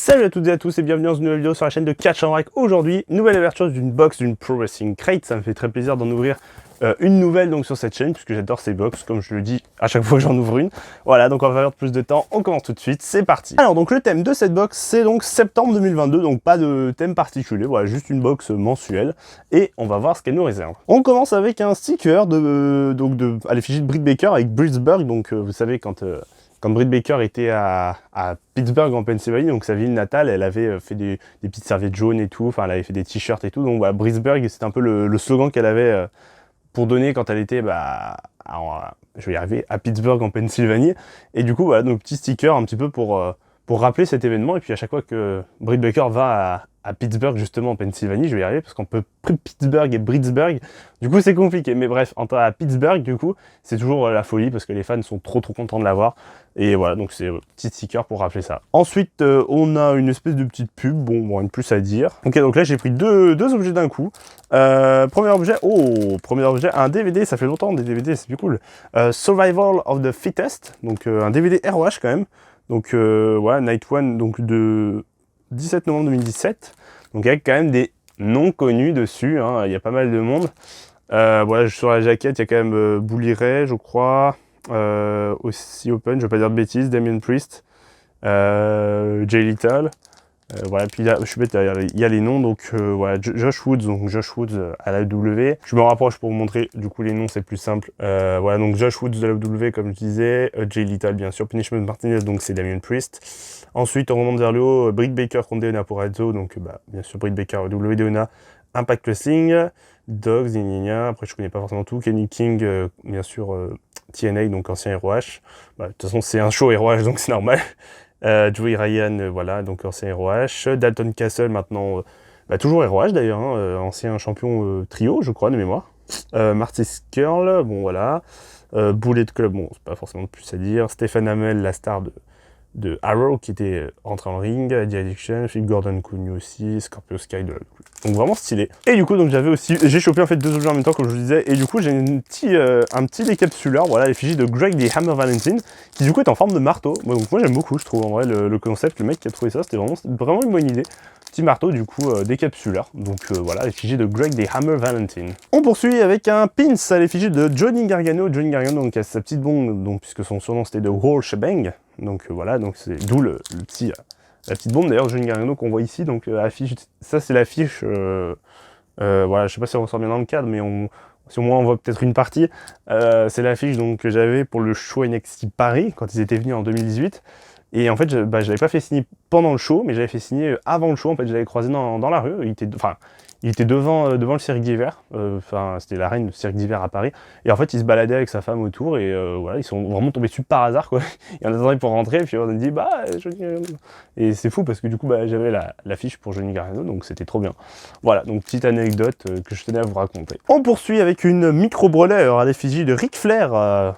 Salut à toutes et à tous et bienvenue dans une nouvelle vidéo sur la chaîne de Catch en Rec. Aujourd'hui, nouvelle ouverture d'une box d'une Pro Wrestling Crate. Ça me fait très plaisir d'en ouvrir une nouvelle donc sur cette chaîne puisque j'adore ces box, comme je le dis à chaque fois que j'en ouvre une. Voilà, donc on va pas perdre plus de temps, on commence tout de suite, c'est parti. Alors donc le thème de cette box c'est donc septembre 2022, donc pas de thème particulier, voilà, juste une box mensuelle et on va voir ce qu'elle nous réserve. On commence avec un sticker à l'effigie de Britt Baker avec Brittsburg, donc vous savez quand Britt Baker était à Pittsburgh en Pennsylvanie, donc sa ville natale, elle avait fait des petites serviettes jaunes et tout, enfin elle avait fait des t-shirts et tout, donc voilà, Brittsburg c'était un peu le slogan qu'elle avait pour donner quand elle était, je vais y arriver, à Pittsburgh en Pennsylvanie, et du coup voilà, nos petits stickers un petit peu pour rappeler cet événement, et puis à chaque fois que Britt Baker va à Pittsburgh justement en Pennsylvanie, je vais y arriver parce qu'on peut Pittsburgh et Brittsburg, du coup c'est compliqué, mais bref, à Pittsburgh du coup c'est toujours la folie parce que les fans sont trop contents de l'avoir, et voilà, donc c'est un petit sticker pour rappeler ça. Ensuite on a une espèce de petite pub, bon rien de plus à dire. Ok, donc là j'ai pris deux objets d'un coup. Premier objet, un DVD, ça fait longtemps des DVD, c'est plus cool. Survival of the Fittest, donc un DVD ROH quand même. Donc voilà, Night One, donc de 17 novembre 2017, donc avec quand même des noms connus dessus, hein. Il y a pas mal de monde. Voilà, sur la jaquette, il y a quand même Bully Ray, je crois, aussi Open, je vais pas dire de bêtises, Damien Priest, Jay Little. Voilà, puis là, je suis bête, il y a les noms, donc voilà, Josh Woods à la W. Je me rapproche pour vous montrer, du coup les noms c'est plus simple. Voilà, donc Josh Woods de la W comme je disais, Jay Little bien sûr, Punishment Martinez, donc c'est Damien Priest. Ensuite on remonte vers le haut, Britt Baker contre Deonna Purrazzo, donc bien sûr Britt Baker, W Deonna, Impact Wrestling, Dogs, après je connais pas forcément tout, Kenny King, bien sûr TNA, donc ancien ROH. De toute façon c'est un show ROH donc c'est normal. Joey Ryan, voilà, donc ancien ROH. Dalton Castle, maintenant, toujours ROH d'ailleurs, hein, ancien champion trio, je crois, de mémoire. Marty Scurll, bon voilà. Bullet Club, bon, c'est pas forcément plus à dire. Stephen Amell, la star de Arrow, qui était rentré en ring. Eddie Addiction, Phil Gordon connu aussi. Scorpio Sky de la... Donc vraiment stylé. Et du coup, donc j'avais aussi, j'ai chopé en fait deux objets en même temps, comme je vous disais. Et du coup, j'ai un petit décapsuleur, voilà, l'effigie de Greg the Hammer Valentine, qui du coup est en forme de marteau. Donc moi j'aime beaucoup, je trouve en vrai le concept, le mec qui a trouvé ça, c'était vraiment une bonne idée. Petit marteau du coup décapsuleur. Donc voilà, l'effigie de Greg the Hammer Valentine. On poursuit avec un pins à l'effigie de Johnny Gargano. Johnny Gargano donc a sa petite bombe, donc puisque son surnom c'était de Whole Shebang. Donc voilà, donc c'est d'où le petit. La petite bombe d'ailleurs, Johnny Gargano qu'on voit ici, donc affiche, ça c'est l'affiche, voilà, je sais pas si on ressort bien dans le cadre, mais si au moins on voit peut-être une partie, c'est l'affiche donc que j'avais pour le show NXT Paris, quand ils étaient venus en 2018, et en fait, je l'avais pas fait signer pendant le show, mais j'avais fait signer avant le show, en fait, je l'avais croisé dans la rue, il était devant le cirque d'hiver, c'était l'arène du cirque d'hiver à Paris, et en fait il se baladait avec sa femme autour, et voilà, ils sont vraiment tombés dessus par hasard, quoi. Et on attendait pour rentrer, et puis on a dit, Johnny Gargano. Et c'est fou, parce que du coup, j'avais l'affiche pour Johnny Gargano, donc c'était trop bien. Voilà, donc petite anecdote que je tenais à vous raconter. On poursuit avec une micro-brûleur à l'effigie de Ric Flair,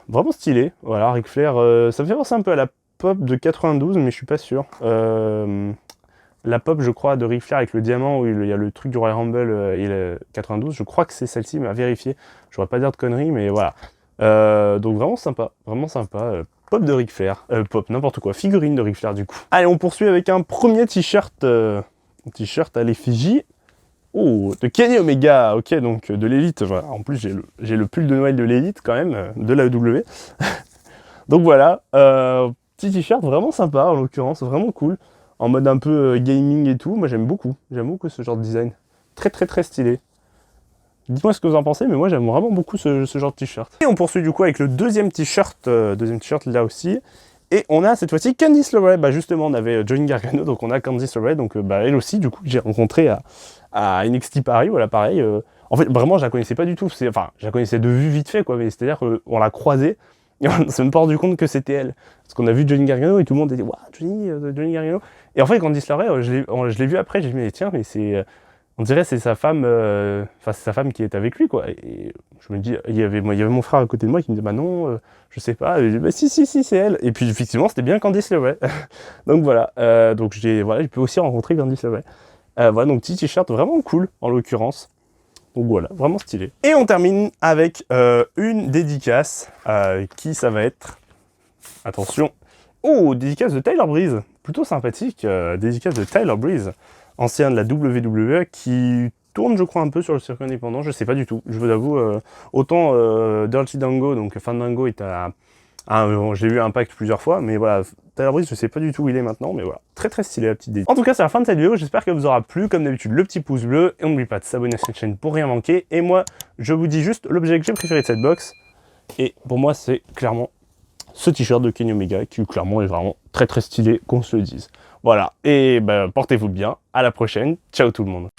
vraiment stylé. Voilà, Ric Flair, ça me fait penser un peu à la pop de 92, mais je suis pas sûr. La pop, je crois, de Ric Flair avec le diamant où il y a le truc du Royal Rumble et le 92, je crois que c'est celle-ci, mais à vérifier. Je voudrais pas dire de conneries, mais voilà. Donc vraiment sympa, pop de Ric Flair, pop, n'importe quoi, figurine de Ric Flair du coup. Allez, on poursuit avec un premier t-shirt à l'effigie. Oh, de Kenny Omega, ok, donc de l'élite, voilà. En plus j'ai le pull de Noël de l'élite quand même, de la EW. Donc voilà, petit t-shirt vraiment sympa en l'occurrence, vraiment cool. En mode un peu gaming et tout, moi j'aime beaucoup ce genre de design. Très stylé. Dites-moi ce que vous en pensez, mais moi j'aime vraiment beaucoup ce genre de t-shirt. Et on poursuit du coup avec le deuxième t-shirt là aussi. Et on a cette fois-ci Candice LeRae. Justement on avait Johnny Gargano, donc on a Candice LeRae, donc elle aussi du coup que j'ai rencontré à NXT Paris, voilà pareil. En fait vraiment je la connaissais pas du tout, je la connaissais de vue vite fait quoi, mais c'est-à-dire qu'on l'a croisée. Et on s'est même pas rendu compte que c'était elle. Parce qu'on a vu Johnny Gargano et tout le monde était waouh, Johnny Gargano. Et en fait, quand Candice LeRae, je l'ai vu après, j'ai dit mais tiens, mais c'est. On dirait c'est sa femme. C'est sa femme qui est avec lui, quoi. Et je me dis, il y avait mon frère à côté de moi qui me dit bah non, je sais pas. Et je dis, si, c'est elle. Et puis effectivement, c'était bien Candice LeRae. Donc voilà. Donc je peux aussi rencontrer Candice LeRae. Voilà, donc petit t-shirt vraiment cool en l'occurrence. Donc voilà, vraiment stylé. Et on termine avec une dédicace qui ça va être, attention, dédicace de Tyler Breeze, plutôt sympathique, dédicace de Tyler Breeze, ancien de la WWE, qui tourne je crois un peu sur le circuit indépendant, je sais pas du tout, je vous avoue, autant Dirty Dango, donc Fandango est à... j'ai vu Impact plusieurs fois, mais voilà, Tyler Breeze, je sais pas du tout où il est maintenant, mais voilà, très très stylé la petite dédicace. En tout cas, c'est la fin de cette vidéo, j'espère qu'elle vous aura plu, comme d'habitude, le petit pouce bleu, et n'oubliez pas de s'abonner à cette chaîne pour rien manquer, et moi, je vous dis juste l'objet que j'ai préféré de cette box, et pour moi, c'est clairement ce t-shirt de Kenny Omega, qui clairement est vraiment très très stylé, qu'on se le dise. Voilà, et bah, portez-vous bien, à la prochaine, ciao tout le monde.